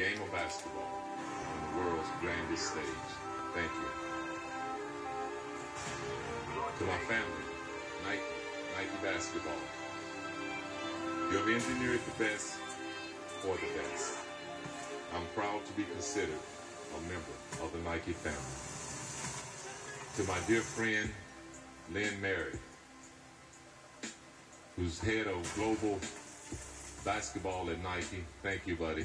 game of basketball on the world's grandest stage. Thank you. To my family, Nike Basketball. You have engineered the best for the best. I'm proud to be considered a member of the Nike family. To my dear friend, Lynn Merritt, who's head of global basketball at Nike, thank you, buddy.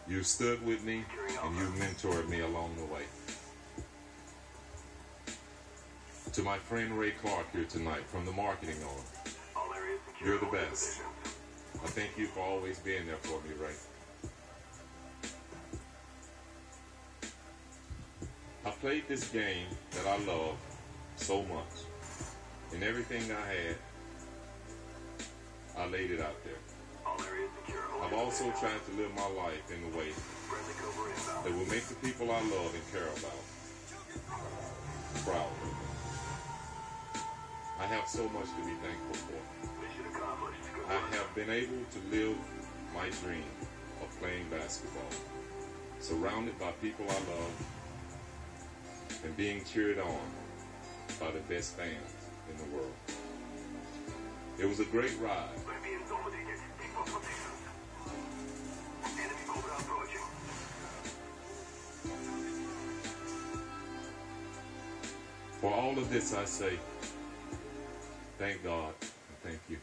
You stood with me and you mentored me along the way. To my friend Ray Clark here tonight from the marketing arm, you're the best. I thank you for always being there for me, Ray. I played this game that I love so much, and everything I had, I laid it out there. I've also tried to live my life in a way that will make the people I love and care about proud. I have so much to be thankful for. I have been able to live my dream of playing basketball, surrounded by people I love, and being cheered on by the best fans in the world. It was a great ride. For all of this I say, thank God and thank you.